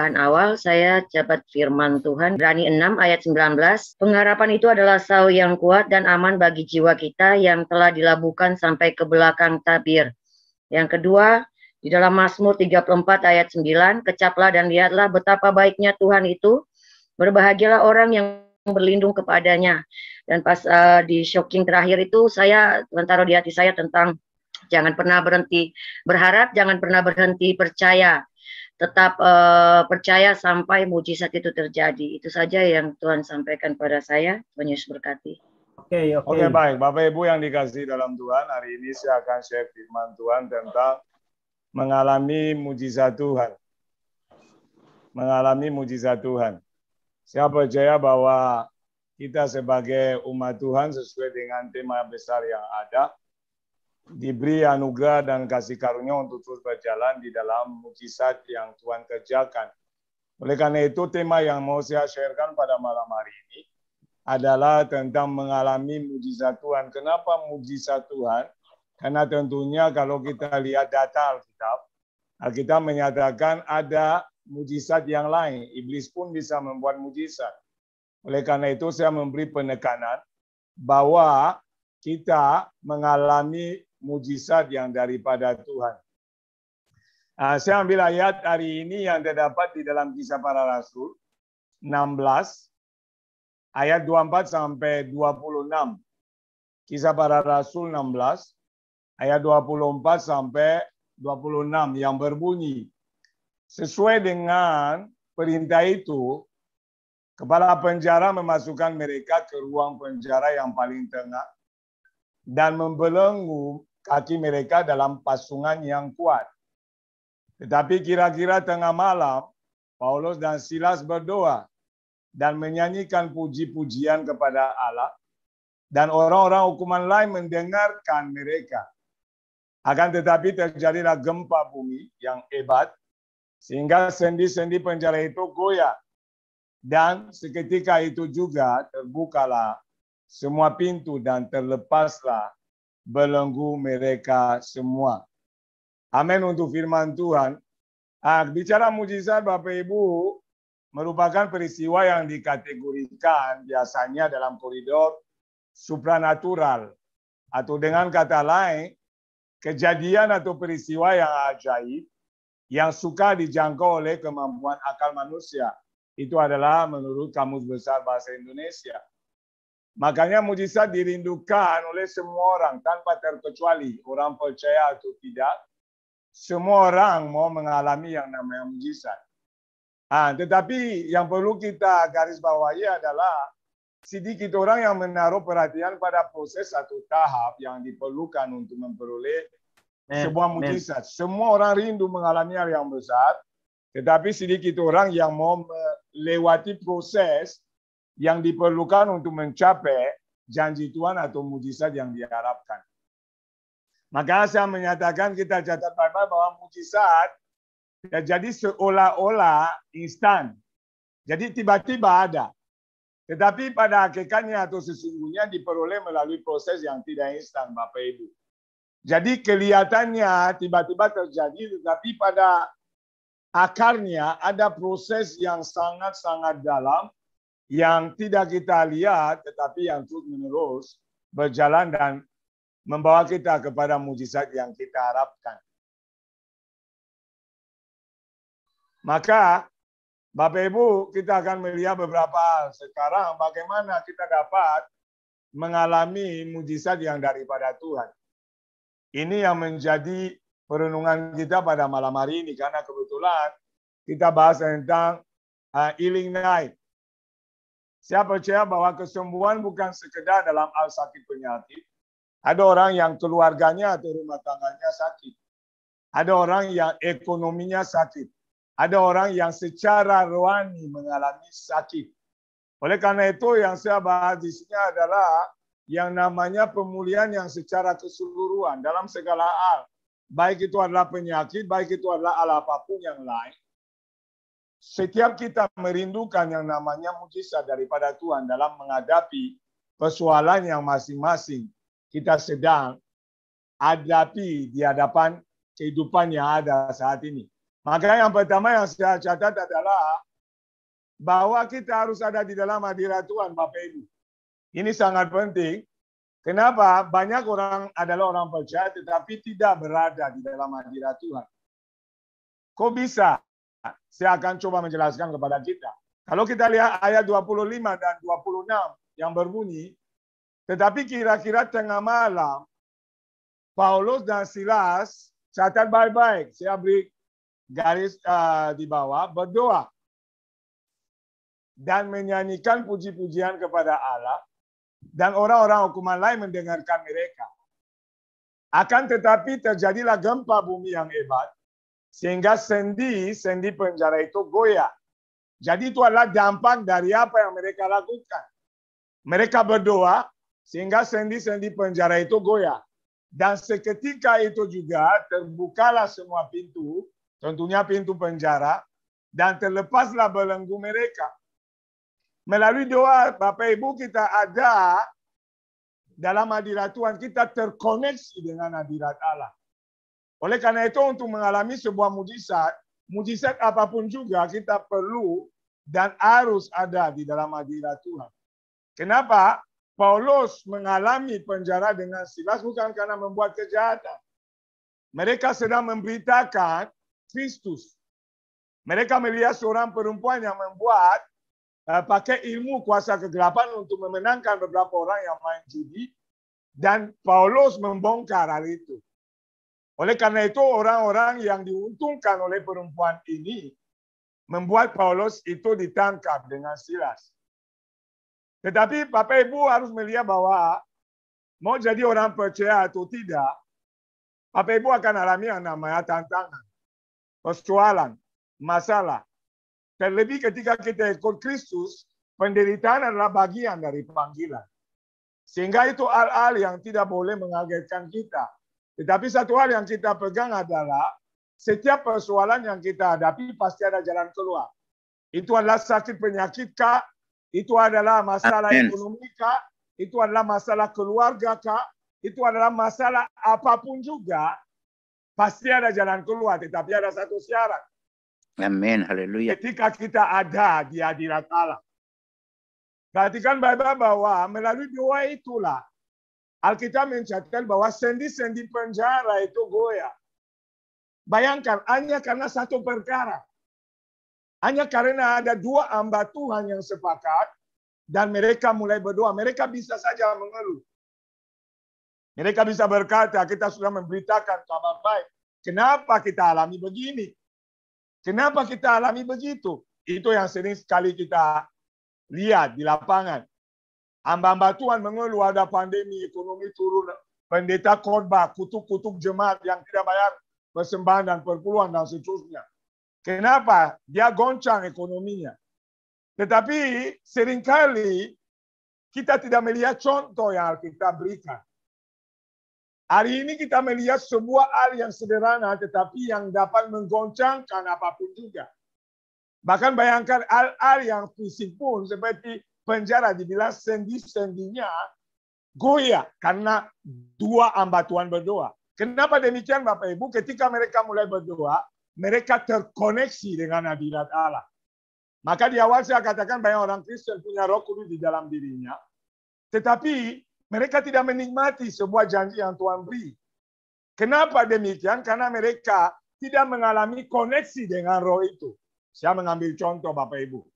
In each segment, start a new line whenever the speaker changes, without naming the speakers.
Bahan awal saya dapat firman Tuhan, Ibrani 6 ayat 19. Pengharapan itu adalah sau yang kuat dan aman bagi jiwa kita yang telah dilabuhkan sampai ke belakang tabir. Yang kedua, di dalam Mazmur 34 ayat 9, kecaplah dan lihatlah betapa baiknya Tuhan itu, berbahagialah orang yang berlindung kepadanya. Dan pas di shocking terakhir itu saya taruh di hati saya tentang jangan pernah berhenti berharap, jangan pernah berhenti percaya. Tetap percaya sampai mujizat itu terjadi. Itu saja yang Tuhan sampaikan pada saya. Tuhan Yesus berkati.
Oke, baik. Bapak Ibu yang dikasihi dalam Tuhan, hari ini saya akan share firman Tuhan tentang mengalami mujizat Tuhan. Mengalami mujizat Tuhan. Saya percaya bahwa kita sebagai umat Tuhan sesuai dengan tema besar yang ada, diberi anugerah dan kasih karunia untuk terus berjalan di dalam mujizat yang Tuhan kerjakan. Oleh karena itu, tema yang mau saya sharekan pada malam hari ini adalah tentang mengalami mujizat Tuhan. Kenapa mujizat Tuhan? Karena tentunya kalau kita lihat data Alkitab menyatakan ada mujizat yang lain. Iblis pun bisa membuat mujizat. Oleh karena itu, saya memberi penekanan bahwa kita mengalami mujizat yang daripada Tuhan. Saya ambil ayat hari ini yang terdapat di dalam Kisah Para Rasul 16 ayat 24 sampai 26. Kisah Para Rasul 16 ayat 24 sampai 26 yang berbunyi, sesuai dengan perintah itu, kepala penjara memasukkan mereka ke ruang penjara yang paling tengah dan membelenggu kaki mereka dalam pasungan yang kuat. Tetapi kira-kira tengah malam, Paulus dan Silas berdoa dan menyanyikan puji-pujian kepada Allah, dan orang-orang hukuman lain mendengarkan mereka. Akan tetapi terjadilah gempa bumi yang hebat, sehingga sendi-sendi penjara itu goyah. Dan seketika itu juga terbukalah semua pintu dan terlepaslah belenggu mereka semua. Amin untuk firman Tuhan. Bicara mujizat Bapak Ibu merupakan peristiwa yang dikategorikan biasanya dalam koridor supranatural. Atau dengan kata lain, kejadian atau peristiwa yang ajaib yang suka dijangkau oleh kemampuan akal manusia. Itu adalah menurut Kamus Besar Bahasa Indonesia. Makanya mujizat dirindukan oleh semua orang tanpa terkecuali, orang percaya atau tidak. Semua orang mau mengalami yang namanya mujizat. Tetapi yang perlu kita garis bawahi adalah sedikit orang yang menaruh perhatian pada proses atau tahap yang diperlukan untuk memperoleh sebuah mujizat. Semua orang rindu mengalami hal yang besar, tetapi sedikit orang yang mau melewati proses yang diperlukan untuk mencapai janji Tuhan atau mujizat yang diharapkan. Maka saya menyatakan kita catat baik-baik bahwa mujizat terjadi seolah-olah instan. Jadi tiba-tiba ada. Tetapi pada hakikatnya atau sesungguhnya diperoleh melalui proses yang tidak instan, Bapak Ibu. Jadi kelihatannya tiba-tiba terjadi, tetapi pada akarnya ada proses yang sangat-sangat dalam yang tidak kita lihat, tetapi yang terus-menerus berjalan dan membawa kita kepada mujizat yang kita harapkan. Maka, Bapak Ibu, kita akan melihat beberapa hal. Sekarang bagaimana kita dapat mengalami mujizat yang daripada Tuhan. Ini yang menjadi perenungan kita pada malam hari ini, karena kebetulan kita bahas tentang healing night. Saya percaya bahwa kesembuhan bukan sekedar dalam hal sakit penyakit. Ada orang yang keluarganya atau rumah tangganya sakit. Ada orang yang ekonominya sakit. Ada orang yang secara rohani mengalami sakit. Oleh karena itu yang saya bahas di sini adalah yang namanya pemulihan yang secara keseluruhan dalam segala hal. Baik itu adalah penyakit, baik itu adalah hal apapun yang lain. Setiap kita merindukan yang namanya mujizat daripada Tuhan dalam menghadapi persoalan yang masing-masing kita sedang hadapi di hadapan kehidupan yang ada saat ini. Maka yang pertama yang saya catat adalah bahwa kita harus ada di dalam hadirat Tuhan, Bapak Ibu. Ini sangat penting. Kenapa? Banyak orang adalah orang percaya tetapi tidak berada di dalam hadirat Tuhan. Kok bisa? Saya akan coba menjelaskan kepada kita. Kalau kita lihat ayat 25 dan 26 yang berbunyi, tetapi kira-kira tengah malam, Paulus dan Silas, catat baik-baik, saya beri garis di bawah, berdoa dan menyanyikan puji-pujian kepada Allah, dan orang-orang hukuman lain mendengarkan mereka. Akan tetapi terjadilah gempa bumi yang hebat, sehingga sendi penjara itu goyah. Jadi itu adalah dampak dari apa yang mereka lakukan. Mereka berdoa, sehingga sendi-sendi penjara itu goyah. Dan seketika itu juga terbukalah semua pintu, tentunya pintu penjara, dan terlepaslah belenggu mereka. Melalui doa Bapak Ibu kita ada dalam hadirat Tuhan, kita terkoneksi dengan hadirat Allah. Oleh karena itu untuk mengalami sebuah mujizat apapun juga kita perlu dan harus ada di dalam hadirat Tuhan. Kenapa? Paulus mengalami penjara dengan Silas bukan karena membuat kejahatan. Mereka sedang memberitakan Kristus. Mereka melihat seorang perempuan yang membuat pakai ilmu kuasa kegelapan untuk memenangkan beberapa orang yang main judi, dan Paulus membongkar hal itu. Oleh karena itu orang-orang yang diuntungkan oleh perempuan ini membuat Paulus itu ditangkap dengan Silas. Tetapi Bapak Ibu harus melihat bahwa mau jadi orang percaya atau tidak, Bapak Ibu akan alami yang namanya tantangan, persoalan, masalah. Terlebih ketika kita ikut Kristus, penderitaan adalah bagian dari panggilan. Sehingga itu hal-hal yang tidak boleh mengagetkan kita. Tetapi satu hal yang kita pegang adalah setiap persoalan yang kita hadapi pasti ada jalan keluar. Itu adalah sakit penyakit kah? Itu adalah masalah ekonomi kah? Itu adalah masalah keluarga kah? Itu adalah masalah apapun juga. Pasti ada jalan keluar. Tetapi ada satu syarat.
Amin, haleluya.
Ketika kita ada di hadirat Allah. Perhatikan Bapak bahwa melalui doa itulah Alkitab mencatat bahwa sendi-sendi penjara itu goyah. Bayangkan, hanya karena satu perkara. Hanya karena ada dua hamba Tuhan yang sepakat dan mereka mulai berdoa. Mereka bisa saja mengeluh. Mereka bisa berkata, kita sudah memberitakan kabar baik. Kenapa kita alami begini? Kenapa kita alami begitu? Itu yang sering sekali kita lihat di lapangan. Hamba-hamba Tuhan mengeluh ada pandemi, ekonomi turun, pendeta khotbah, kutuk-kutuk jemaat yang tidak bayar persembahan dan perpuluhan dan seterusnya. Kenapa? Dia goncang ekonominya. Tetapi seringkali kita tidak melihat contoh yang kita berikan. Hari ini kita melihat sebuah hal yang sederhana tetapi yang dapat menggoncangkan apapun juga. Bahkan bayangkan hal-hal yang fisik pun seperti penjara dibilang sendi-sendinya goyah karena dua hamba Tuhan berdoa. Kenapa demikian Bapak Ibu? Ketika mereka mulai berdoa, mereka terkoneksi dengan hadirat Allah. Maka di awal saya katakan banyak orang Kristen punya Roh Kudus di dalam dirinya. Tetapi mereka tidak menikmati sebuah janji yang Tuhan beri. Kenapa demikian? Karena mereka tidak mengalami koneksi dengan roh itu. Saya mengambil contoh Bapak Ibu.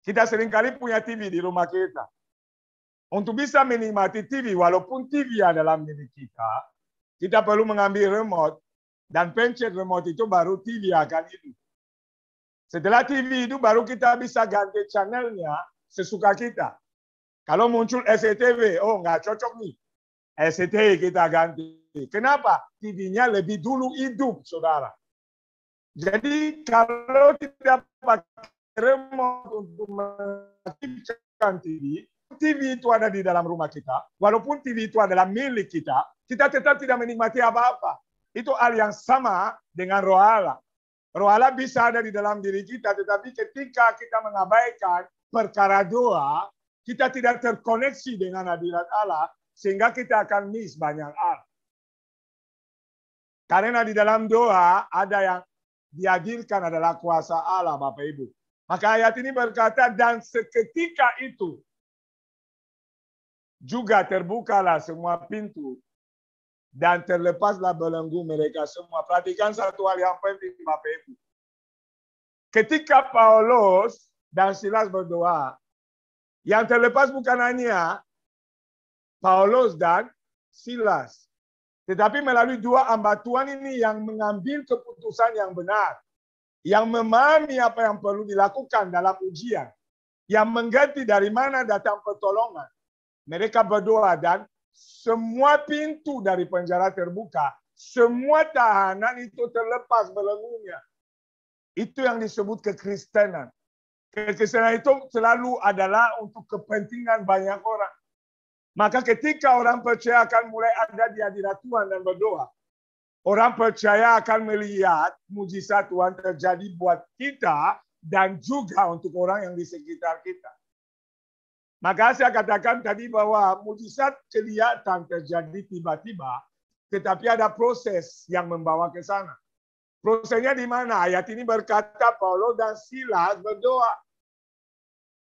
Kita seringkali punya TV di rumah kita. Untuk bisa menikmati TV, walaupun TV adalah milik kita, kita perlu mengambil remote dan pencet remote itu baru TV akan hidup. Setelah TV itu baru kita bisa ganti channelnya sesuka kita. Kalau muncul SCTV, oh nggak cocok nih. SCTV kita ganti. Kenapa? TV-nya lebih dulu hidup, saudara. Jadi kalau tidak pakai remote untuk mengaktifkan TV, TV itu ada di dalam rumah kita. Walaupun TV itu adalah milik kita, kita tetap tidak menikmati apa-apa. Itu hal yang sama dengan roh Allah. Roh Allah bisa ada di dalam diri kita, tetapi ketika kita mengabaikan perkara doa, kita tidak terkoneksi dengan hadirat Allah, sehingga kita akan miss banyak hal. Karena di dalam doa ada yang dihadirkan adalah kuasa Allah, Bapak Ibu. Maka ayat ini berkata, dan seketika itu juga terbukalah semua pintu dan terlepaslah belenggu mereka semua. Perhatikan satu hal yang penting, Bapak Ibu. Ketika Paulus dan Silas berdoa, yang terlepas bukan hanya Paulus dan Silas, tetapi melalui dua hamba Tuhan ini yang mengambil keputusan yang benar, yang memahami apa yang perlu dilakukan dalam ujian, yang mengerti dari mana datang pertolongan. Mereka berdoa dan semua pintu dari penjara terbuka, semua tahanan itu terlepas belenggunya. Itu yang disebut kekristenan. Kekristenan itu selalu adalah untuk kepentingan banyak orang. Maka ketika orang percaya akan mulai ada di hadirat Tuhan dan berdoa, orang percaya akan melihat mujizat Tuhan terjadi buat kita dan juga untuk orang yang di sekitar kita. Maka saya katakan tadi bahwa mujizat kelihatan terjadi tiba-tiba, tetapi ada proses yang membawa ke sana. Prosesnya di mana? Ayat ini berkata Paulus dan Silas berdoa.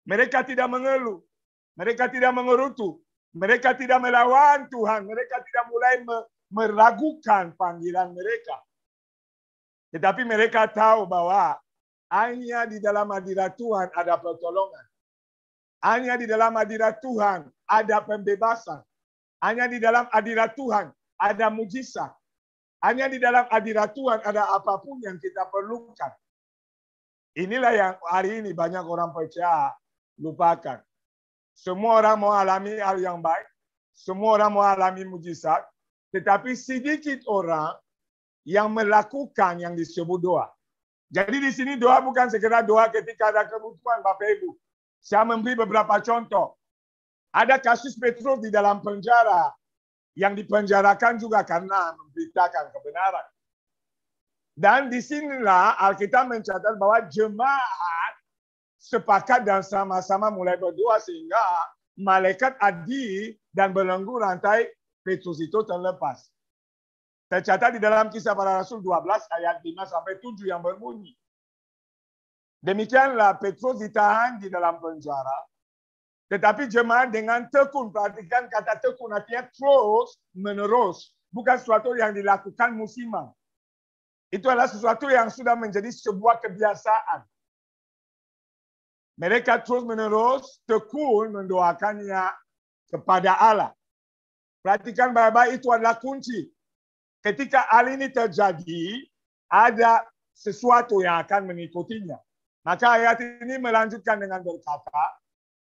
Mereka tidak mengeluh, mereka tidak mengerutu, mereka tidak melawan Tuhan, mereka tidak mulai meragukan panggilan mereka. Tetapi mereka tahu bahwa hanya di dalam hadirat Tuhan ada pertolongan. Hanya di dalam hadirat Tuhan ada pembebasan. Hanya di dalam hadirat Tuhan ada mujizat. Hanya di dalam hadirat Tuhan ada apapun yang kita perlukan. Inilah yang hari ini banyak orang percaya lupakan. Semua orang mau alami hal yang baik. Semua orang mau alami mujizat. Tetapi sedikit orang yang melakukan yang disebut doa. Jadi di sini doa bukan sekedar doa ketika ada kebutuhan, Bapak Ibu. Saya memberi beberapa contoh. Ada kasus Petrus di dalam penjara yang dipenjarakan juga karena memberitakan kebenaran. Dan disinilah Alkitab mencatat bahwa jemaat sepakat dan sama-sama mulai berdoa sehingga malaikat adil dan belenggu rantai Petrus itu terlepas. Tercatat di dalam Kisah Para Rasul 12 ayat 5-7 yang berbunyi. Demikianlah Petrus ditahan di dalam penjara. Tetapi jemaat dengan tekun, perhatikan kata tekun, artinya terus menerus. Bukan sesuatu yang dilakukan musiman. Itu adalah sesuatu yang sudah menjadi sebuah kebiasaan. Mereka terus menerus tekun mendoakannya kepada Allah. Perhatikan baik-baik, itu adalah kunci. Ketika hal ini terjadi, ada sesuatu yang akan mengikutinya. Maka ayat ini melanjutkan dengan berkata,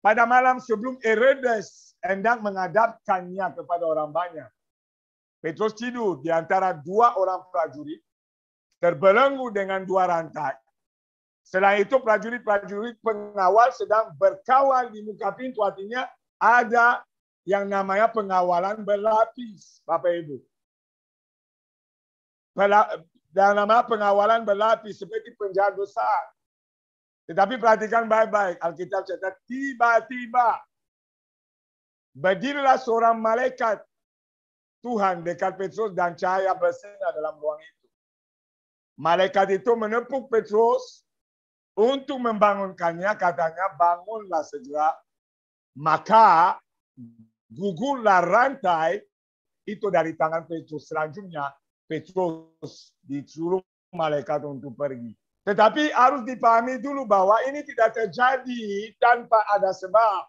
pada malam sebelum Herodes hendak menghadapkannya kepada orang banyak, Petrus tidur di antara dua orang prajurit, terbelenggu dengan dua rantai. Setelah itu prajurit-prajurit pengawal sedang berkawal di muka pintu, artinya ada yang namanya pengawalan berlapis, Bapak Ibu. Yang namanya pengawalan berlapis seperti penjara besar. Tetapi perhatikan baik-baik, Alkitab catat tiba-tiba berdirilah seorang malaikat Tuhan dekat Petrus dan cahaya bersinar dalam ruang itu. Malaikat itu menepuk Petrus untuk membangunkannya, katanya bangunlah segera. Maka gugurlah rantai itu dari tangan Petrus. Selanjutnya Petrus disuruh malaikat untuk pergi. Tetapi harus dipahami dulu bahwa ini tidak terjadi tanpa ada sebab.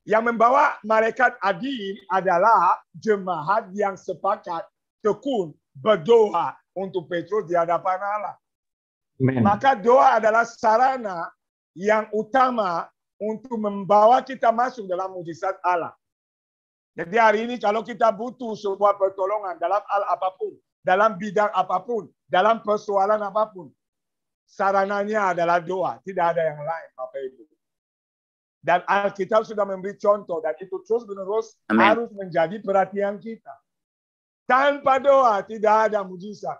Yang membawa malaikat adil adalah jemaat yang sepakat tekun berdoa untuk Petrus di hadapan Allah. Amen. Maka doa adalah sarana yang utama untuk membawa kita masuk dalam mujizat Allah. Jadi hari ini kalau kita butuh sebuah pertolongan dalam hal apapun, dalam bidang apapun, dalam persoalan apapun, sarananya adalah doa, tidak ada yang lain, Bapak Ibu. Dan Alkitab sudah memberi contoh dan itu terus-menerus harus menjadi perhatian kita. Tanpa doa tidak ada mujizat.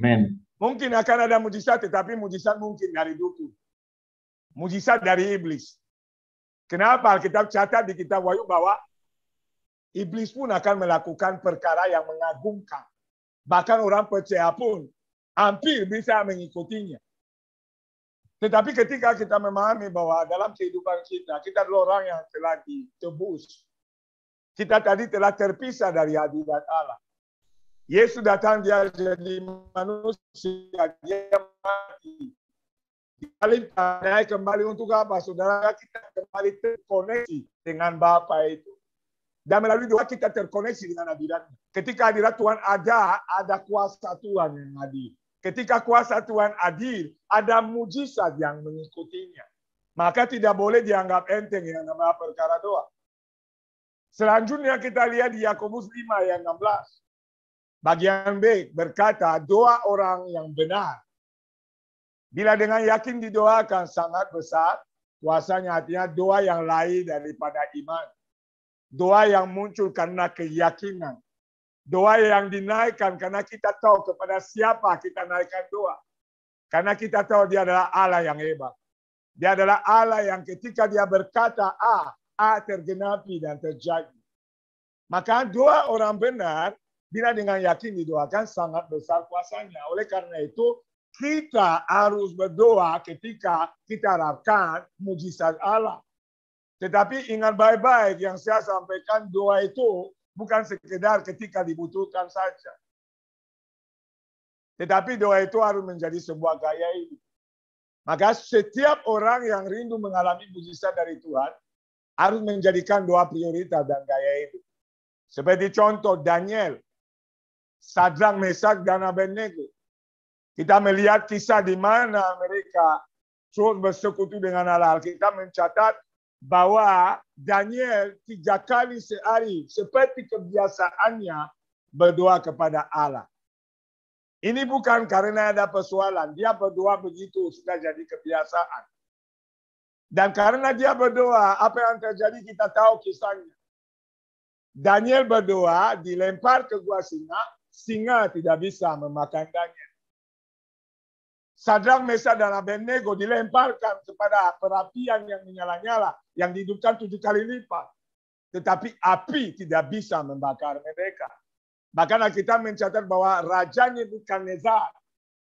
Amen. Mungkin akan ada mujizat, tetapi mujizat mungkin dari dukun. Mujizat dari iblis. Kenapa Alkitab catat di kitab Wahyu bahwa iblis pun akan melakukan perkara yang mengagumkan. Bahkan orang percaya pun hampir bisa mengikutinya. Tetapi ketika kita memahami bahwa dalam kehidupan kita, kita adalah orang yang telah ditebus. Kita tadi telah terpisah dari hadirat Allah. Yesus datang, dia jadi manusia, dia mati. Dia naik kembali untuk apa? Saudara, kita kembali terkoneksi dengan Bapa itu. Dan melalui doa kita terkoneksi dengan hadirat. Ketika hadirat Tuhan ada kuasa Tuhan yang hadir. Ketika kuasa Tuhan hadir, ada mujizat yang mengikutinya. Maka tidak boleh dianggap enteng yang namanya perkara doa. Selanjutnya kita lihat di Yakobus 5 ayat 16. Bagian B berkata, doa orang yang benar. Bila dengan yakin didoakan sangat besar, kuasanya artinya doa yang lain daripada iman. Doa yang muncul karena keyakinan. Doa yang dinaikkan karena kita tahu kepada siapa kita naikkan doa. Karena kita tahu dia adalah Allah yang hebat. Dia adalah Allah yang ketika dia berkata A tergenapi dan terjadi. Maka doa orang benar, bila dengan yakin didoakan sangat besar kuasanya. Oleh karena itu, kita harus berdoa ketika kita harapkan mujizat Allah. Tetapi ingat baik-baik yang saya sampaikan, doa itu bukan sekedar ketika dibutuhkan saja. Tetapi doa itu harus menjadi sebuah gaya hidup. Maka setiap orang yang rindu mengalami mujizat dari Tuhan harus menjadikan doa prioritas dan gaya hidup. Seperti contoh Daniel, Sadrak, Mesak, dan Abednego. Kita melihat kisah di mana mereka terus bersekutu dengan Allah. Kita mencatat bahwa Daniel 3 kali sehari seperti kebiasaannya berdoa kepada Allah. Ini bukan karena ada persoalan. Dia berdoa begitu sudah jadi kebiasaan. Dan karena dia berdoa, apa yang terjadi kita tahu kisahnya. Daniel berdoa, dilempar ke gua singa, singa tidak bisa memakan Daniel. Sadrak, Mesak, dan Abednego dilemparkan kepada perapian yang menyala-nyala, yang dihidupkan 7 kali lipat. Tetapi api tidak bisa membakar mereka. Bahkan kita mencatat bahwa Raja Nebukadnezar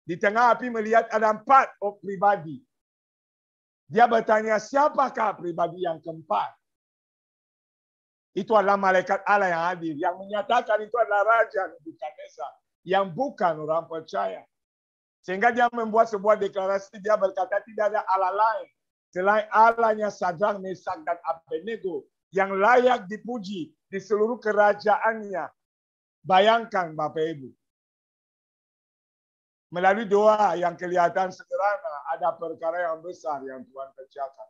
di tengah api melihat ada 4 pribadi. Dia bertanya, siapakah pribadi yang keempat? Itu adalah malaikat Allah yang hadir. Yang menyatakan itu adalah Raja Nebukadnezar. Yang bukan orang percaya. Sehingga dia membuat sebuah deklarasi. Dia berkata tidak ada Allah lain. Selain Allahnya Sadrak, Mesak, dan Abednego. Yang layak dipuji di seluruh kerajaannya. Bayangkan Bapak Ibu. Melalui doa yang kelihatan sederhana. Ada perkara yang besar yang Tuhan kerjakan.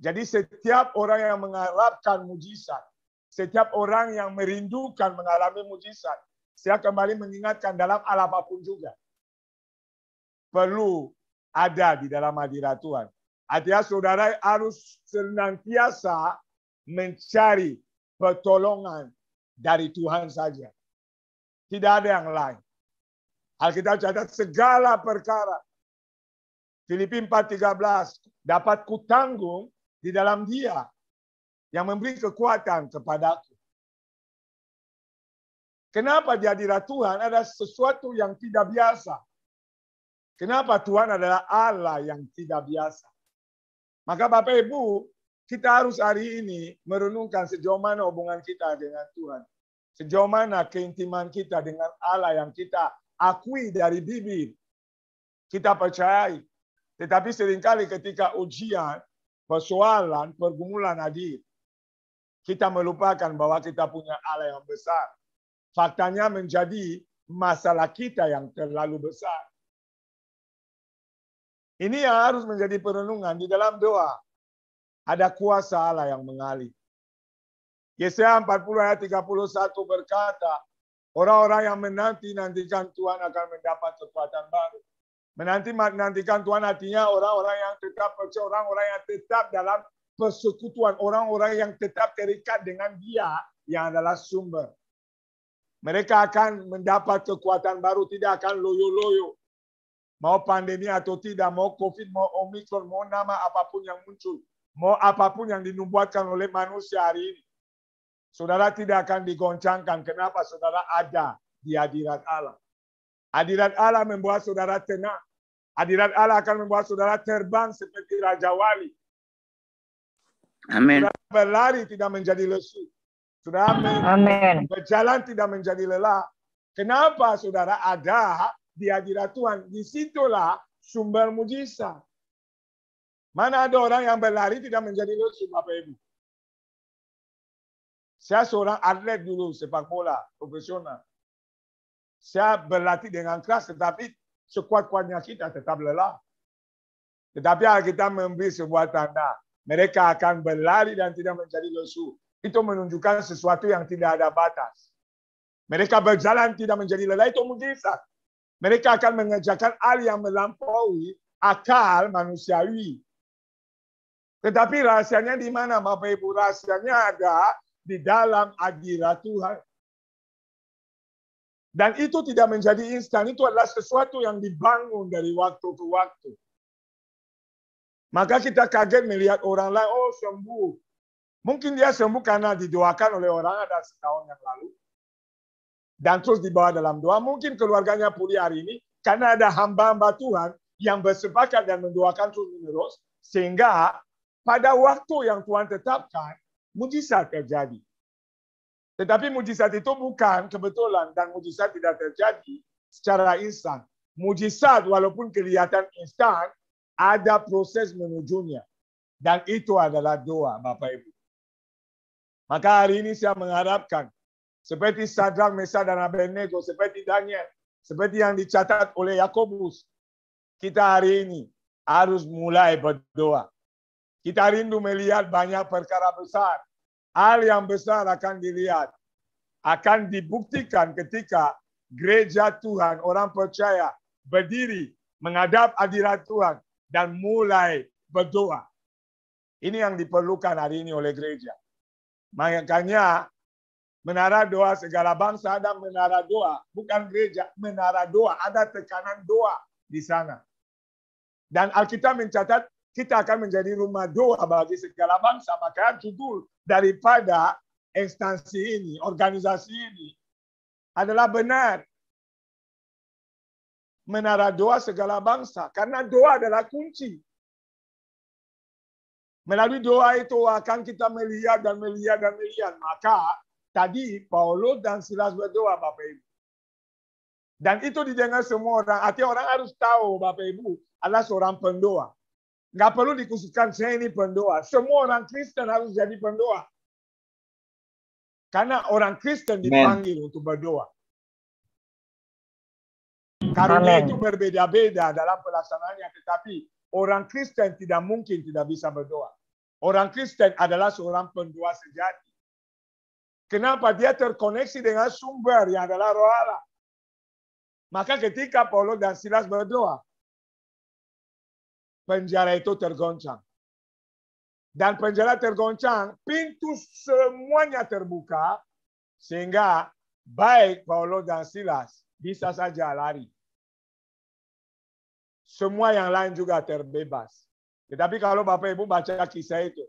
Jadi setiap orang yang mengharapkan mujizat. Setiap orang yang merindukan mengalami mujizat. Saya kembali mengingatkan dalam hal apapun juga. Perlu ada di dalam hadirat Tuhan. Artinya saudara harus senantiasa mencari pertolongan dari Tuhan saja. Tidak ada yang lain. Alkitab catat segala perkara. Filipi 4:13 dapat kutanggung di dalam Dia yang memberi kekuatan kepadaku. Kenapa di hadirat Tuhan ada sesuatu yang tidak biasa? Kenapa Tuhan adalah Allah yang tidak biasa? Maka Bapak Ibu, kita harus hari ini merenungkan sejauh mana hubungan kita dengan Tuhan. Sejauh mana keintiman kita dengan Allah yang kita akui dari bibir. Kita percayai. Tetapi seringkali ketika ujian, persoalan, pergumulan hadir, kita melupakan bahwa kita punya Allah yang besar. Faktanya menjadi masalah kita yang terlalu besar. Ini yang harus menjadi perenungan di dalam doa. Ada kuasa Allah yang mengalir. Yesaya 40 ayat 31 berkata, orang-orang yang menanti-nantikan Tuhan akan mendapat kekuatan baru. Menanti-nantikan Tuhan artinya orang-orang yang tetap percaya, orang-orang yang tetap dalam persekutuan, orang-orang yang tetap terikat dengan Dia yang adalah sumber. Mereka akan mendapat kekuatan baru, tidak akan loyo-loyo. Mau pandemi atau tidak, mau COVID, mau Omikron, mau nama apapun yang muncul, mau apapun yang dinubuatkan oleh manusia hari ini. Saudara tidak akan digoncangkan. Kenapa? Saudara ada di hadirat Allah. Hadirat Allah membuat saudara tenang. Hadirat Allah akan membuat saudara terbang seperti Raja Wali.
Amin.
Saudara berlari tidak menjadi lesu. Saudara berjalan tidak menjadi lelah. Kenapa saudara ada di hadirat Tuhan? Disitulah sumber mujizat. Mana ada orang yang berlari tidak menjadi lesu, Bapak Ibu? Saya seorang atlet dulu sepak bola profesional. Saya berlatih dengan keras, tetapi sekuat-kuatnya kita tetap lelah. Tetapi Alkitab memberi sebuah tanda. Mereka akan berlari dan tidak menjadi lesu. Itu menunjukkan sesuatu yang tidak ada batas. Mereka berjalan tidak menjadi lelah, itu mujizat. Mereka akan mengerjakan hal yang melampaui akal manusiawi. Tetapi rahasianya di mana, Bapak Ibu? Rahasianya ada di dalam hadirat Tuhan. Dan itu tidak menjadi instan. Itu adalah sesuatu yang dibangun dari waktu ke waktu. Maka kita kaget melihat orang lain, oh sembuh. Mungkin dia sembuh karena didoakan oleh orang ada setahun yang lalu. Dan terus dibawa dalam doa. Mungkin keluarganya pulih hari ini karena ada hamba-hamba Tuhan yang bersepakat dan mendoakan terus menerus. Sehingga pada waktu yang Tuhan tetapkan, mujizat terjadi. Tetapi mujizat itu bukan kebetulan dan mujizat tidak terjadi secara instan. Mujizat walaupun kelihatan instan, ada proses menujunya. Dan itu adalah doa, Bapak Ibu. Maka hari ini saya mengharapkan, seperti Sadrak, Mesak, dan Abednego, seperti Daniel, seperti yang dicatat oleh Yakobus, kita hari ini harus mulai berdoa. Kita rindu melihat banyak perkara besar. Hal yang besar akan dilihat, akan dibuktikan ketika gereja Tuhan, orang percaya, berdiri, menghadap hadirat Tuhan, dan mulai berdoa. Ini yang diperlukan hari ini oleh gereja. Makanya, menara doa segala bangsa ada menara doa. Bukan gereja, menara doa. Ada tekanan doa di sana. Dan Alkitab mencatat, kita akan menjadi rumah doa bagi segala bangsa. Maka judul daripada instansi ini, organisasi ini adalah benar. Menara doa segala bangsa. Karena doa adalah kunci. Melalui doa itu akan kita melihat dan melihat dan melihat. Maka tadi Paulus dan Silas berdoa, Bapak Ibu. Dan itu didengar semua orang. Artinya orang harus tahu Bapak Ibu adalah seorang pendoa. Nggak perlu dikhususkan saya ini pendoa. Semua orang Kristen harus jadi pendoa. Karena orang Kristen dipanggil untuk berdoa. Karunia itu berbeda-beda dalam pelaksanaannya. Tetapi orang Kristen tidak mungkin tidak bisa berdoa. Orang Kristen adalah seorang pendoa sejati. Kenapa? Dia terkoneksi dengan sumber yang adalah Roh Allah. Maka ketika Paulus dan Silas berdoa, penjara itu tergoncang. Dan penjara tergoncang, pintu semuanya terbuka, sehingga baik Paulus dan Silas bisa saja lari. Semua yang lain juga terbebas. Tetapi kalau Bapak Ibu baca kisah itu,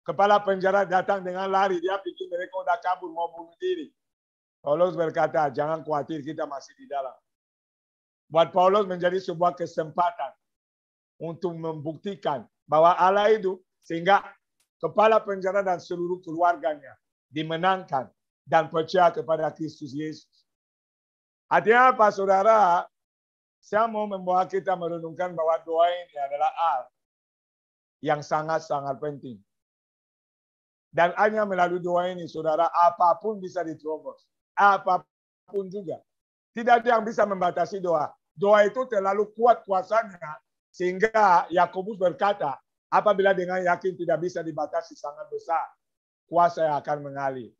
kepala penjara datang dengan lari, dia pikir mereka udah kabur mau bunuh diri. Paulus berkata, jangan khawatir, kita masih di dalam. Buat Paulus menjadi sebuah kesempatan untuk membuktikan bahwa Allah itu, sehingga kepala penjara dan seluruh keluarganya dimenangkan dan percaya kepada Kristus Yesus. Artinya apa, saudara? Saya mau membawa kita merenungkan bahwa doa ini adalah hal yang sangat-sangat penting. Dan hanya melalui doa ini, saudara, apapun bisa diterobos. Apapun juga. Tidak ada yang bisa membatasi doa. Doa itu terlalu kuat kuasanya, sehingga Yakobus berkata, apabila dengan yakin tidak bisa dibatasi sangat besar, kuasa yang akan mengalir.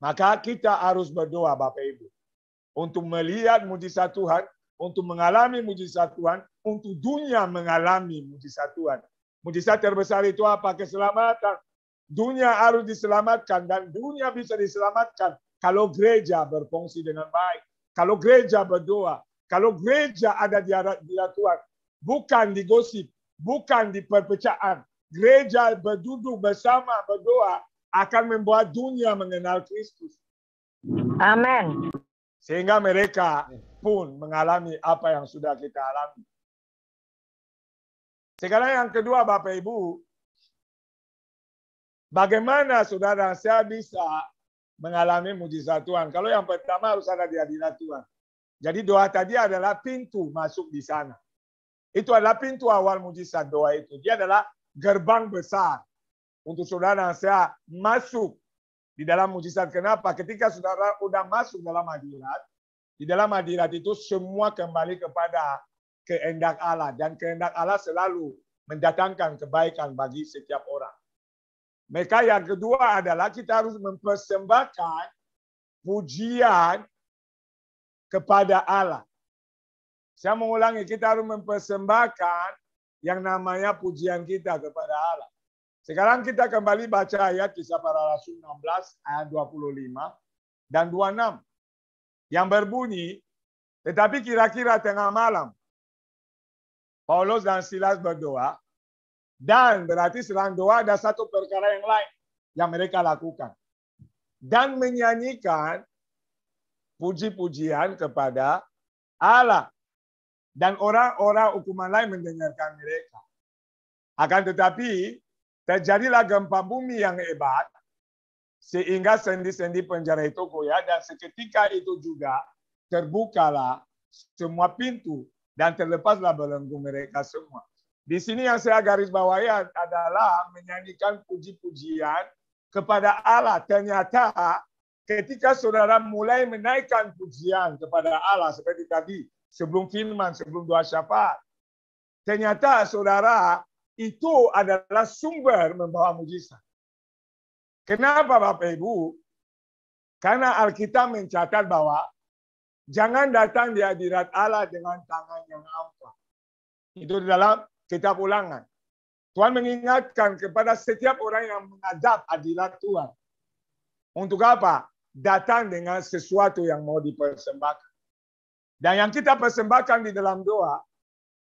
Maka kita harus berdoa, Bapak Ibu, untuk melihat mujizat Tuhan, untuk mengalami mujizat Tuhan, untuk dunia mengalami mujizat Tuhan. Mujizat terbesar itu apa? Keselamatan. Dunia harus diselamatkan dan dunia bisa diselamatkan kalau gereja berfungsi dengan baik. Kalau gereja berdoa, kalau gereja ada di hadirat Tuhan, bukan digosip, bukan di perpecahan. Gereja berduduk bersama berdoa akan membuat dunia mengenal Kristus.
Amin.
Sehingga mereka pun mengalami apa yang sudah kita alami. Sekarang yang kedua, Bapak Ibu, bagaimana saudara saya bisa mengalami mujizat Tuhan? Kalau yang pertama harus ada di hadirat Tuhan. Jadi doa tadi adalah pintu masuk di sana. Itu adalah pintu awal mujizat doa itu. Dia adalah gerbang besar untuk saudara saya masuk di dalam mujizat. Kenapa? Ketika saudara sudah masuk dalam hadirat, di dalam hadirat itu semua kembali kepada kehendak Allah. Dan kehendak Allah selalu mendatangkan kebaikan bagi setiap orang. Maka yang kedua adalah kita harus mempersembahkan pujian kepada Allah. Saya mengulangi, kita harus mempersembahkan yang namanya pujian kita kepada Allah. Sekarang kita kembali baca ayat Kisah Para Rasul 16 ayat 25 dan 26 yang berbunyi, tetapi kira-kira tengah malam Paulus dan Silas berdoa, dan berarti selain doa ada satu perkara yang lain yang mereka lakukan. Dan menyanyikan puji-pujian kepada Allah. Dan orang-orang hukuman lain mendengarkan mereka. Akan tetapi terjadilah gempa bumi yang hebat, sehingga sendi-sendi penjara itu goyah, dan seketika itu juga terbukalah semua pintu dan terlepaslah belenggu mereka semua. Di sini yang saya garis bawahi adalah menyanyikan puji-pujian kepada Allah. Ternyata ketika saudara mulai menaikkan pujian kepada Allah seperti tadi sebelum firman, sebelum doa syafaat, ternyata saudara itu adalah sumber membawa mujizat. Kenapa Bapak Ibu? Karena Alkitab mencatat bahwa jangan datang di hadirat Allah dengan tangan yang hampa. Itu di dalam kitab Ulangan. Tuhan mengingatkan kepada setiap orang yang menghadap hadirat Tuhan. Untuk apa? Datang dengan sesuatu yang mau dipersembahkan. Dan yang kita persembahkan di dalam doa,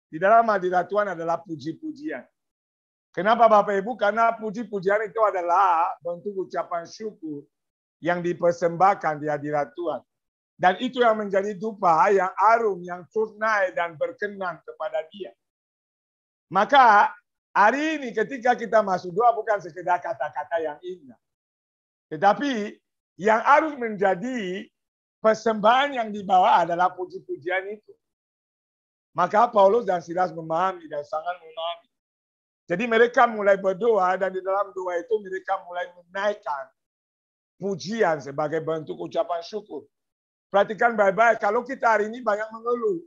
di dalam hadirat Tuhan adalah puji-pujian. Kenapa Bapak Ibu? Karena puji-pujian itu adalah bentuk ucapan syukur yang dipersembahkan di hadirat Tuhan. Dan itu yang menjadi dupa yang harum, yang turnai dan berkenan kepada Dia. Maka hari ini ketika kita masuk doa bukan sekedar kata-kata yang indah. Tetapi yang harus menjadi persembahan yang dibawa adalah puji-pujian itu. Maka Paulus dan Silas memahami dan sangat memahami. Jadi mereka mulai berdoa dan di dalam doa itu mereka mulai menaikkan pujian sebagai bentuk ucapan syukur. Perhatikan baik-baik, kalau kita hari ini banyak mengeluh,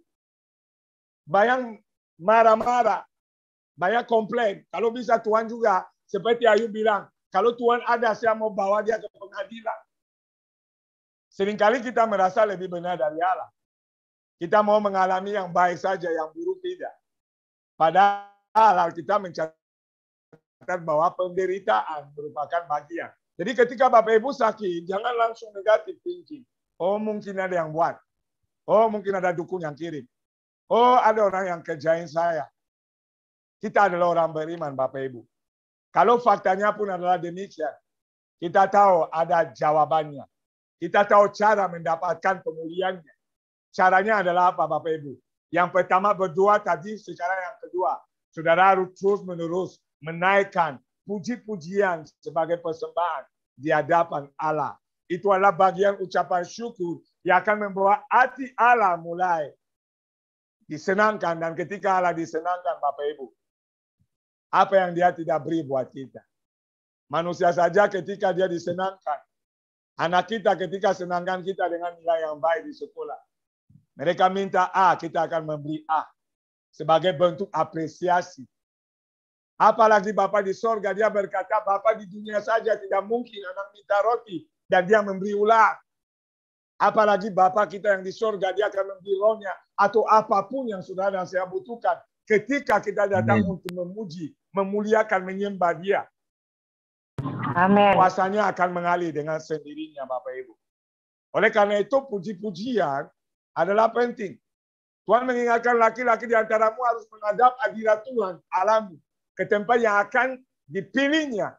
banyak marah-marah, banyak komplain. Kalau bisa Tuhan juga, seperti Ayub bilang, kalau Tuhan ada, saya mau bawa dia ke pengadilan. Seringkali kita merasa lebih benar dari Allah. Kita mau mengalami yang baik saja, yang buruk tidak. Padahal kita mencatat bahwa penderitaan merupakan bagian. Jadi ketika Bapak Ibu sakit, jangan langsung negatif thinking. Oh mungkin ada yang buat. Oh mungkin ada dukun yang kirim. Oh ada orang yang kerjain saya. Kita adalah orang beriman Bapak Ibu. Kalau faktanya pun adalah demikian. Kita tahu ada jawabannya. Kita tahu cara mendapatkan pemulihannya. Caranya adalah apa Bapak Ibu? Yang pertama berdoa tadi, sekarang yang kedua. Saudara harus terus menerus menaikkan puji-pujian sebagai persembahan di hadapan Allah. Itu adalah bagian ucapan syukur yang akan membawa hati Allah mulai disenangkan. Dan ketika Allah disenangkan Bapak Ibu, apa yang Dia tidak beri buat kita. Manusia saja ketika dia disenangkan. Anak kita ketika senangkan kita dengan nilai yang baik di sekolah. Mereka minta A, kita akan memberi A. Sebagai bentuk apresiasi. Apalagi Bapak di sorga, Dia berkata, Bapak di dunia saja tidak mungkin anak minta roti. Dan Dia memberi ular. Apalagi Bapak kita yang di sorga, Dia akan memberi rohnya. Atau apapun yang saudara dan saya butuhkan. Ketika kita datang untuk memuji, memuliakan, menyembah Dia.
Amin.
Kuasanya akan mengalir dengan sendirinya Bapak Ibu. Oleh karena itu puji-pujian adalah penting. Tuhan mengingatkan laki-laki di antaramu harus menghadap hadirat Tuhan Allahmu ke tempat yang akan dipilihnya.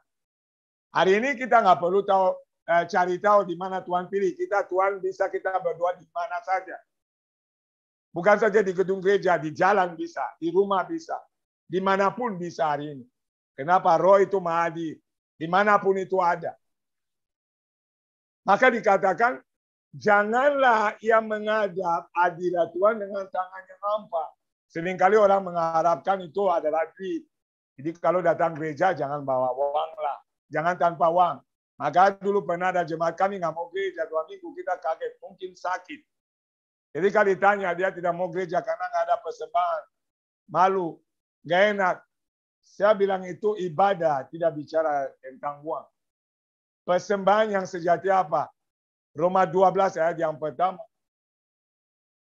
Hari ini kita nggak perlu tahu cari tahu di mana Tuhan pilih. Tuhan bisa kita berdoa di mana saja. Bukan saja di gedung gereja, di jalan bisa, di rumah bisa, dimanapun bisa hari ini. Kenapa? Roh itu maha hadir, dimanapun itu ada. Maka dikatakan, janganlah ia menghadap hadirat Tuhan dengan tangan yang hampa. Seringkali orang mengharapkan itu adalah duit. Jadi kalau datang gereja jangan bawa uang lah, jangan tanpa uang. Maka dulu pernah ada jemaat kami nggak mau gereja 2 minggu, kita kaget, mungkin sakit. Jadi kalau ditanya dia tidak mau gereja karena nggak ada persembahan, malu, nggak enak. Saya bilang itu ibadah, tidak bicara tentang uang. Persembahan yang sejati apa? Roma 12 ayat yang pertama.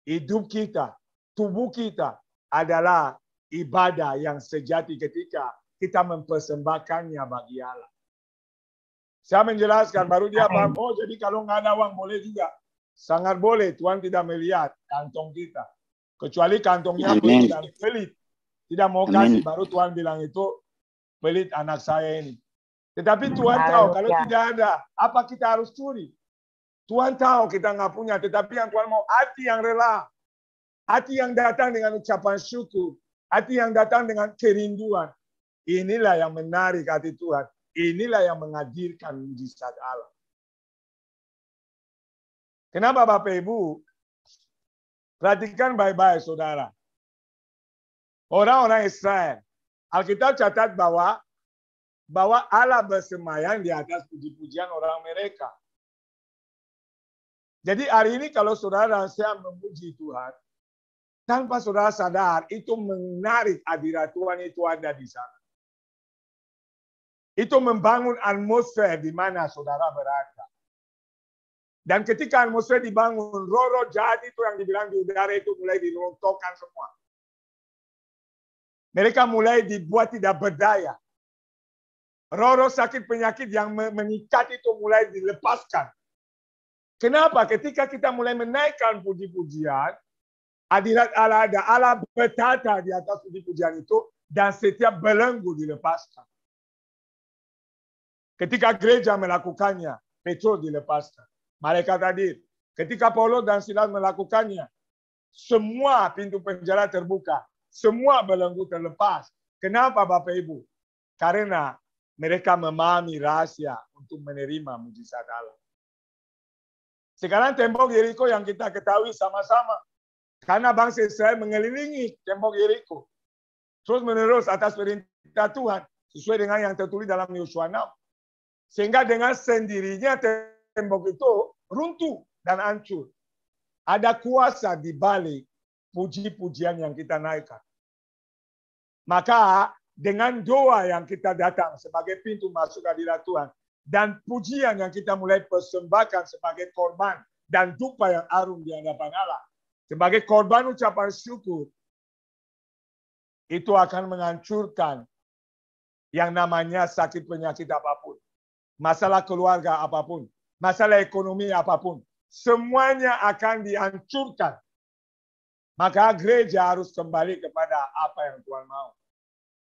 Hidup kita, tubuh kita adalah ibadah yang sejati ketika kita mempersembahkannya bagi Allah. Saya menjelaskan, baru dia paham, oh jadi kalau nggak ada uang boleh juga. Sangat boleh, Tuhan tidak melihat kantong kita. Kecuali kantongnya pelit dan pelit. Tidak mau kasih, baru Tuhan bilang itu pelit anak saya ini. Tetapi Tuhan tahu, kalau tidak ada, apa kita harus curi? Tuhan tahu kita nggak punya, tetapi yang Tuhan mau hati yang rela. Hati yang datang dengan ucapan syukur. Hati yang datang dengan kerinduan. Inilah yang menarik hati Tuhan. Inilah yang menghadirkan mujizat Allah. Kenapa Bapak Ibu? Perhatikan baik-baik saudara. Orang-orang Israel. Alkitab catat bahwa Allah bersemayam di atas puji-pujian orang mereka. Jadi hari ini kalau saudara saya memuji Tuhan, tanpa saudara sadar, itu menarik hadirat Tuhan itu ada di sana. Itu membangun atmosfer di mana saudara berada. Dan ketika atmosfer dibangun, roh-roh jahat itu yang dibilang di udara itu mulai dirontokkan semua. Mereka mulai dibuat tidak berdaya. Roh-roh sakit penyakit yang mengikat itu mulai dilepaskan. Kenapa? Ketika kita mulai menaikkan puji-pujian, hadirat Allah ada, Allah bertata di atas puji-pujian itu, dan setiap belenggu dilepaskan. Ketika gereja melakukannya, Petrus dilepaskan. Malaikat hadir. Ketika Paulus dan Silas melakukannya, semua pintu penjara terbuka. Semua belenggu terlepas. Kenapa Bapak Ibu? Karena mereka memahami rahasia untuk menerima mujizat Allah. Sekarang tembok Yeriko yang kita ketahui sama-sama. Karena bangsa Israel mengelilingi tembok Yeriko. Terus menerus atas perintah Tuhan. Sesuai dengan yang tertulis dalam Yosua 6. Sehingga dengan sendirinya tembok itu runtuh dan hancur. Ada kuasa di balik puji-pujian yang kita naikkan. Maka dengan doa yang kita datang sebagai pintu masuk hadirat Tuhan, dan pujian yang kita mulai persembahkan sebagai korban dan dupa yang harum di hadapan Allah, sebagai korban ucapan syukur, itu akan menghancurkan yang namanya sakit penyakit apapun, masalah keluarga apapun, masalah ekonomi apapun, semuanya akan dihancurkan. Maka gereja harus kembali kepada apa yang Tuhan mau.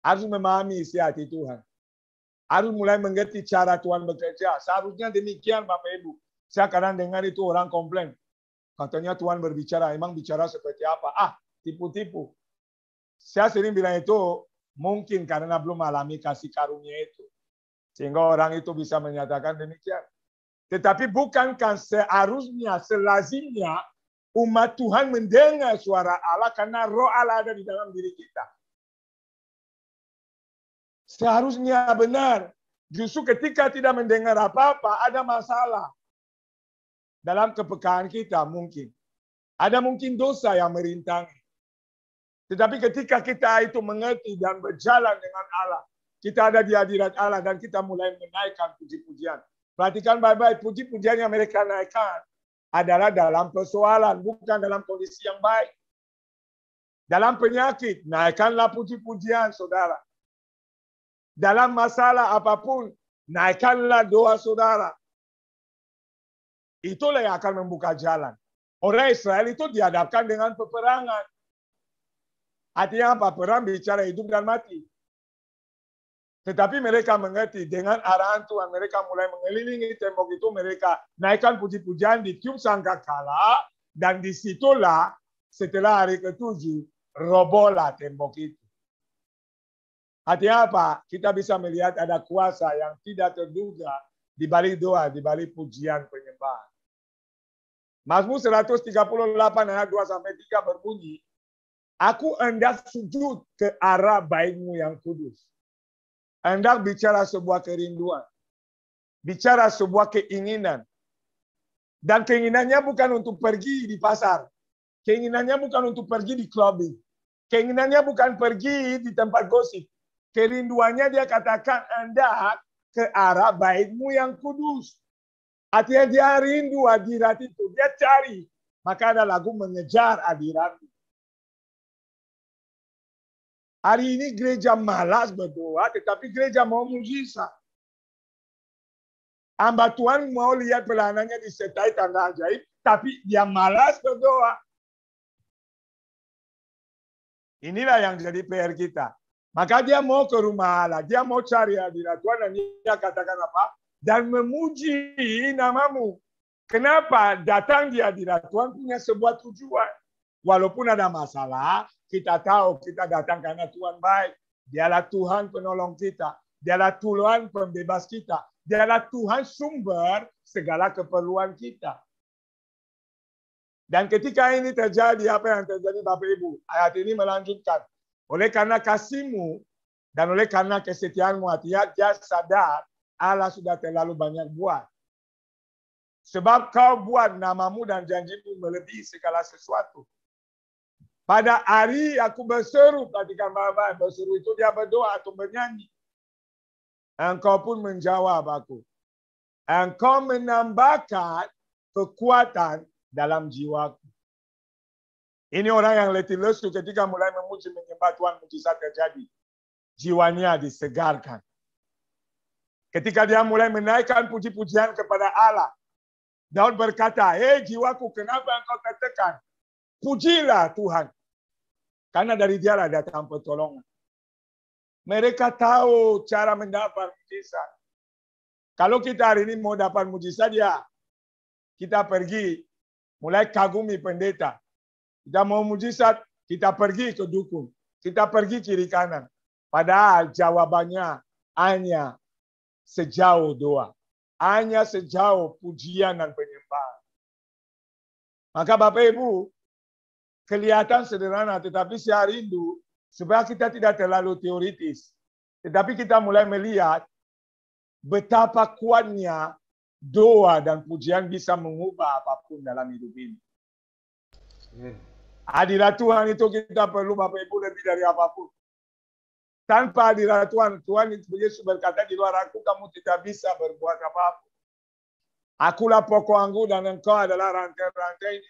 Harus memahami isi hati Tuhan. Harus mulai mengerti cara Tuhan bekerja. Seharusnya demikian Bapak Ibu. Saya kadang dengar itu orang komplain. Katanya Tuhan berbicara. Emang bicara seperti apa? Tipu-tipu. Saya sering bilang itu mungkin karena belum alami kasih karunia itu. Sehingga orang itu bisa menyatakan demikian. Tetapi bukankah seharusnya, selazimnya umat Tuhan mendengar suara Allah karena roh Allah ada di dalam diri kita. Seharusnya benar. Justru ketika tidak mendengar apa-apa, ada masalah. Dalam kepekaan kita mungkin. Ada mungkin dosa yang merintangi. Tetapi ketika kita itu mengerti dan berjalan dengan Allah, kita ada di hadirat Allah dan kita mulai menaikkan puji-pujian. Perhatikan baik-baik, puji-pujian yang mereka naikkan adalah dalam persoalan, bukan dalam kondisi yang baik. Dalam penyakit, naikkanlah puji-pujian saudara. Dalam masalah apapun, naikkanlah doa saudara. Itulah yang akan membuka jalan. Orang Israel itu dihadapkan dengan peperangan. Artinya apa? Perang bicara hidup dan mati. Tetapi mereka mengerti dengan arahan Tuhan, mereka mulai mengelilingi tembok itu, mereka naikkan puji-pujian, ditiup sangkakala, dan disitulah setelah hari ke-7 robohlah tembok itu. Artinya apa? Kita bisa melihat ada kuasa yang tidak terduga di balik doa, di balik pujian penyembahan. Mazmur 138 ayat 2-3 berbunyi, aku hendak sujud ke arah baik-Mu yang kudus. Hendak bicara sebuah kerinduan. Bicara sebuah keinginan. Dan keinginannya bukan untuk pergi di pasar. Keinginannya bukan untuk pergi di clubbing. Keinginannya bukan pergi di tempat gosip. Kerinduannya dia katakan hendak ke arah baik-Mu yang kudus. Artinya dia rindu hadirat itu. Dia cari. Maka ada lagu mengejar hadirat. Hari ini gereja malas berdoa, tetapi gereja mau mujizat. Hamba Tuhan mau lihat pelayanannya disertai tanda ajaib, tapi dia malas berdoa. Inilah yang jadi PR kita. Maka dia mau ke rumah Allah, dia mau cari hadirat Tuhan, dan dia katakan apa? Dan memuji namamu. Kenapa? Datang di hadirat Tuhan punya sebuah tujuan. Walaupun ada masalah, kita tahu kita datang karena Tuhan baik. Dialah Tuhan penolong kita. Dialah Tuhan pembebas kita. Dialah Tuhan sumber segala keperluan kita. Dan ketika ini terjadi, apa yang terjadi Bapak Ibu? Ayat ini melanjutkan. Oleh karena kasih-Mu dan oleh karena kesetiaan-Mu, artinya dia sadar Allah sudah terlalu banyak buat. Sebab Kau buat namamu dan janji-Mu melebihi segala sesuatu. Pada hari aku berseru, perhatikan baik-baik, berseru itu dia berdoa atau bernyanyi. Engkau pun menjawab aku. Engkau menambahkan kekuatan dalam jiwaku. Ini orang yang letih lesu ketika mulai memuji menyembah Tuhan, mujizat terjadi. Jiwanya disegarkan. Ketika dia mulai menaikkan puji-pujian kepada Allah. Daud berkata, hei jiwaku, kenapa engkau tertekan? Pujilah Tuhan. Karena dari dia lah datang pertolongan. Mereka tahu cara mendapat mujizat. Kalau kita hari ini mau dapat mujizat, ya kita pergi mulai kagumi pendeta. Kita mau mujizat, kita pergi ke dukun. Kita pergi kiri kanan. Padahal jawabannya hanya sejauh doa. Hanya sejauh pujian dan penyembahan. Maka Bapak Ibu, kelihatan sederhana, tetapi saya rindu supaya kita tidak terlalu teoritis. Tetapi kita mulai melihat betapa kuatnya doa dan pujian bisa mengubah apapun dalam hidup ini. Hadirat Tuhan itu kita perlu Bapak Ibu lebih dari apapun. Tanpa hadirat Tuhan, Tuhan Yesus berkata di luar aku kamu tidak bisa berbuat apa-apa. Akulah pokok anggur dan engkau adalah rantai-rantainya.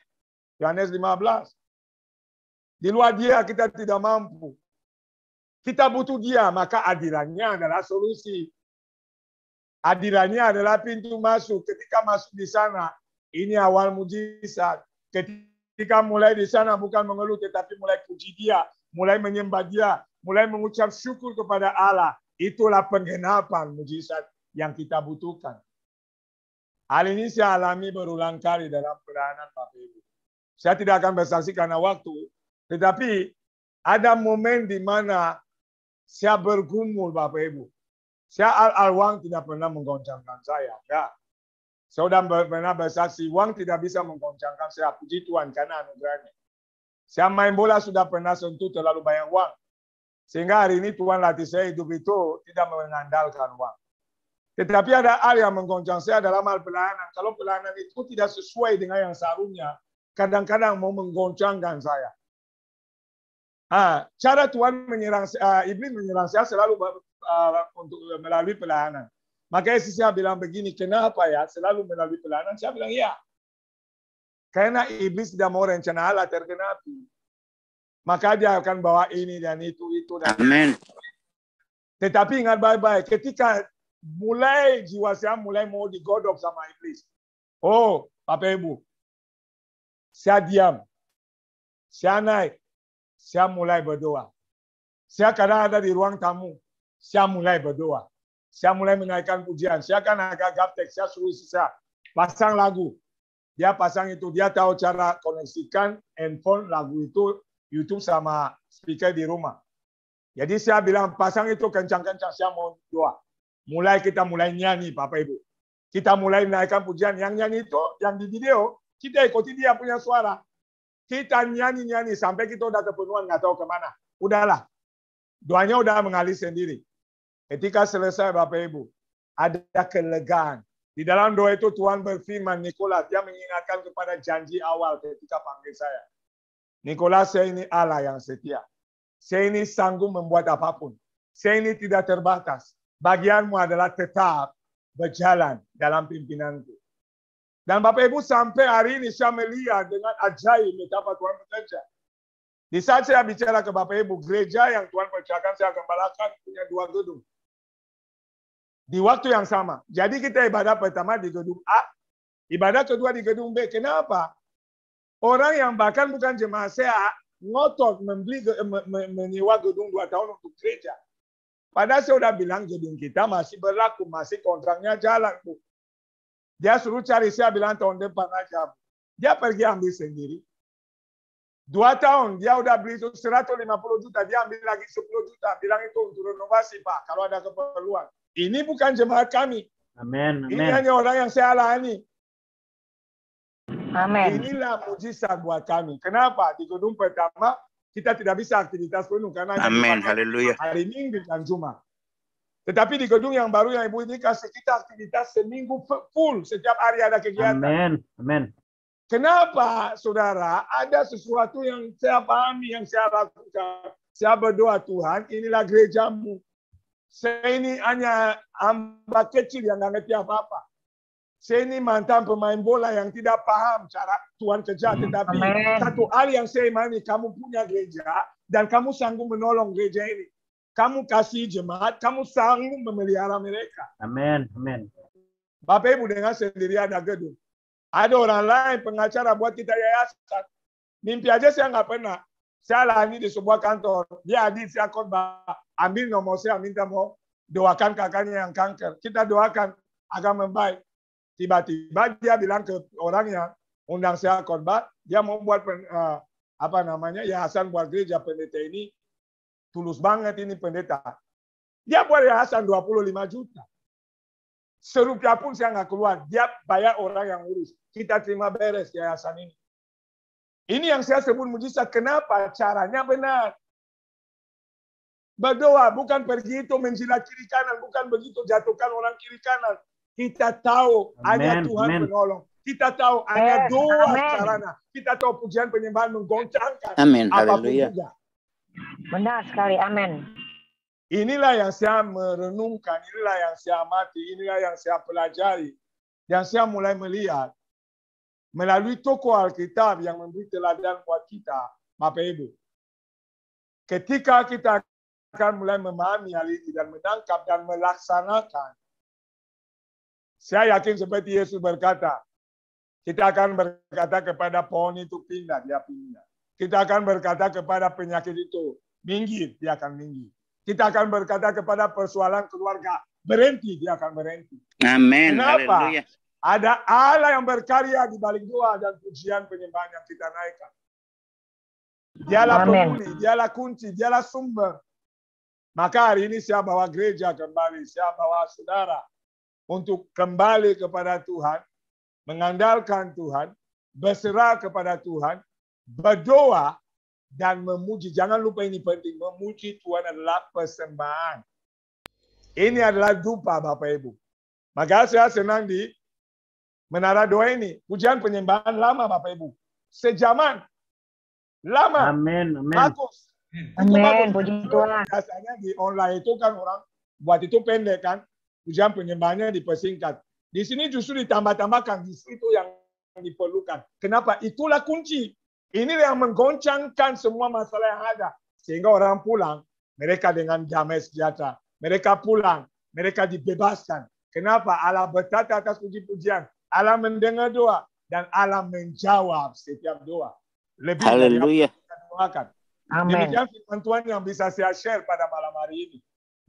Yohanes 15. Di luar dia kita tidak mampu. Kita butuh dia, maka hadirannya adalah solusi. Hadirannya adalah pintu masuk. Ketika masuk di sana, ini awal mujizat. Ketika mulai di sana bukan mengeluh, tetapi mulai puji dia, mulai menyembah dia, mulai mengucap syukur kepada Allah. Itulah penggenapan mujizat yang kita butuhkan. Hal ini saya alami berulang kali dalam pelayanan Bapak Ibu. Saya tidak akan bersaksi karena waktu. Tetapi ada momen di mana saya bergumul Bapak Ibu. Saya uang tidak pernah menggoncangkan saya. Ya. Saya sudah pernah bersaksi, uang tidak bisa menggoncangkan saya. Puji Tuhan karena anugerahnya. Saya main bola sudah pernah sentuh terlalu banyak uang. Sehingga hari ini Tuhan latih saya hidup itu tidak mengandalkan uang. Tetapi ada hal yang menggoncang saya dalam hal pelayanan. Kalau pelayanan itu tidak sesuai dengan yang seharusnya, kadang-kadang mau menggoncangkan saya. Cara Tuhan menyerang iblis menyerang saya selalu untuk melalui pelayanan. Makanya saya bilang begini, kenapa ya selalu melalui pelayanan? Saya bilang ya, karena iblis tidak mau rencana Allah tergenapi. Maka dia akan bawa ini dan itu dan
Amin.
Tetapi ingat baik-baik, ketika mulai jiwa saya mulai mau digodok sama iblis. Oh, Bapak Ibu, saya diam, saya naik. Saya mulai berdoa. Saya kadang ada di ruang tamu. saya mulai berdoa. Saya mulai menaikkan pujian. Saya kan agak gaptek, saya suruh sisa pasang lagu. Dia pasang itu, dia tahu cara koneksikan handphone lagu itu YouTube sama speaker di rumah. Jadi saya bilang pasang itu kencang-kencang, saya mau doa. Kita mulai nyanyi Bapak Ibu. Kita mulai naikkan pujian. Yang nyanyi itu, yang di video, kita ikuti dia punya suara. Kita nyanyi-nyanyi sampai kita udah kepenuhan, nggak tahu kemana. Udahlah, doanya udah mengalir sendiri. Ketika selesai Bapak Ibu, ada kelegaan. Di dalam doa itu Tuhan berfirman, Nikolas, dia mengingatkan kepada janji awal ketika panggil saya. Nikolas, saya ini Allah yang setia. Saya ini sanggup membuat apapun. Saya ini tidak terbatas. Bagianmu adalah tetap berjalan dalam pimpinanku. Dan Bapak Ibu sampai hari ini saya melihat dengan ajaib betapa Tuhan bekerja. Di saat saya bicara ke Bapak Ibu, gereja yang Tuhan percayakan saya gembalakan punya 2 gedung. Di waktu yang sama. Jadi kita ibadah pertama di gedung A, ibadah kedua di gedung B. Kenapa? Orang yang bahkan bukan jemaat saya ngotot menyewa gedung 2 tahun untuk gereja. Padahal saya sudah bilang gedung kita masih berlaku, masih kontraknya jalan. Bu. Dia suruh cari, saya bilang tahun depan aja. Dia pergi ambil sendiri. 2 tahun, dia udah beli itu 150 juta, dia ambil lagi 10 juta. Bilang itu untuk renovasi, Pak, kalau ada keperluan. Ini bukan jemaat kami.
Amin.
Ini hanya orang yang saya layani.
Amin.
Inilah mujizat buat kami. Kenapa? Di gedung pertama, kita tidak bisa aktivitas penuh. Karena
Amin. Haleluya.
hari Minggu dan Jumat. Tetapi di gedung yang baru yang Ibu ini kasih kita aktivitas seminggu full. Setiap hari ada kegiatan.
Amin.
Kenapa, saudara? Ada sesuatu yang saya pahami, yang saya lakukan. Saya berdoa, Tuhan, inilah gerejamu. Saya ini hanya hamba kecil yang nggak ngerti apa-apa. Saya ini mantan pemain bola yang tidak paham cara Tuhan kerja. Tetapi satu hal yang saya imani, kamu punya gereja dan kamu sanggup menolong gereja ini. Kamu kasih jemaat, kamu sanggup memelihara mereka.
Amin.
Bapak Ibu dengar sendiri ada gedung. Ada orang lain pengacara buat kita yayasan. Mimpi aja saya nggak pernah. Saya layani di sebuah kantor. Dia hadir, saya khotbah. Ambil nomor saya, minta mau doakan kakaknya yang kanker. Kita doakan agar membaik. Tiba-tiba dia bilang ke orang yang undang saya khotbah, dia mau buat yayasan buat gereja pendeta ini. Tulus banget ini pendeta. Dia buat yayasan 25 juta. Serupiah pun saya nggak keluar. Dia bayar orang yang urus. Kita terima beres yayasan ini. Ini yang saya sebut mujizat. Kenapa? Caranya benar. Berdoa, bukan pergi itu menjilat kiri kanan, bukan begitu jatuhkan orang kiri kanan. Kita tahu hanya Tuhan menolong. Kita tahu hanya doa caranya. Kita tahu pujian penyembahan menggoncangkan.
Amin.
Apapun
Haleluya.
juga.
Benar sekali. Amin.
Inilah yang saya merenungkan, inilah yang saya amati, inilah yang saya pelajari. Dan saya mulai melihat melalui tokoh Alkitab yang memberi teladan buat kita, Bapak Ibu. Ketika kita akan mulai memahami hal ini dan menangkap dan melaksanakan, saya yakin seperti Yesus berkata, kita akan berkata kepada pohon itu pindah, dia pindah. Kita akan berkata kepada penyakit itu minggir, dia akan minggir. Kita akan berkata kepada persoalan keluarga berhenti, dia akan berhenti.
Amin.
Kenapa?
Haleluya.
Ada Allah yang berkarya di balik doa dan pujian penyembahan yang kita naikkan. Dialah peduli, dialah kunci, dialah sumber. Maka hari ini saya bawa gereja kembali, saya bawa saudara untuk kembali kepada Tuhan, mengandalkan Tuhan, berserah kepada Tuhan, berdoa, dan memuji. Jangan lupa ini penting, memuji Tuhan adalah persembahan. Ini adalah dupa Bapak Ibu. Maka saya senang di menara doa ini. Pujian penyembahan lama Bapak Ibu. Sejaman. Lama.
Amin.
Bagus.
Amin. Puji Tuhan.
Biasanya di online itu kan orang buat itu pendek kan. Pujian penyembahannya dipersingkat. Di sini justru ditambah-tambahkan. Justru itu yang diperlukan. Kenapa? Itulah kunci. Ini yang menggoncangkan semua masalah yang ada. Sehingga orang pulang, mereka dengan damai sejahtera. Mereka pulang, mereka dibebaskan. Kenapa? Allah berkata atas puji-pujian. Allah mendengar doa. Dan Allah menjawab setiap doa. Lebih dari apa yang kita doakan.
Amin.
Demikian firman Tuhan yang bisa saya share pada malam hari ini.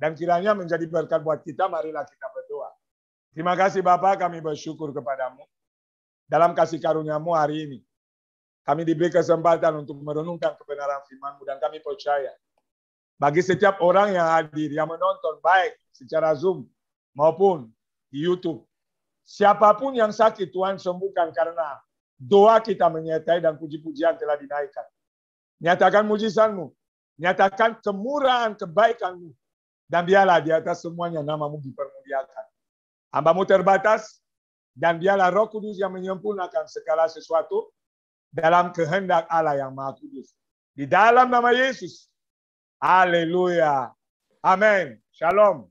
dan kiranya menjadi berkat buat kita. Marilah kita berdoa. Terima kasih Bapa, kami bersyukur kepadamu. Dalam kasih karunia-Mu hari ini, kami diberi kesempatan untuk merenungkan kebenaran firman-Mu, dan kami percaya bagi setiap orang yang hadir, yang menonton baik secara Zoom maupun di YouTube, siapapun yang sakit Tuhan sembuhkan, karena doa kita menyertai dan puji-pujian telah dinaikkan. Nyatakan mujizat-Mu, nyatakan kemurahan kebaikan-Mu, dan biarlah di atas semuanya nama-Mu dipermuliakan. Hamba-Mu terbatas, dan biarlah Roh Kudus yang menyempurnakan segala sesuatu dalam kehendak Allah yang Maha Kudus. Di dalam nama Yesus. Haleluya. Amin. Shalom.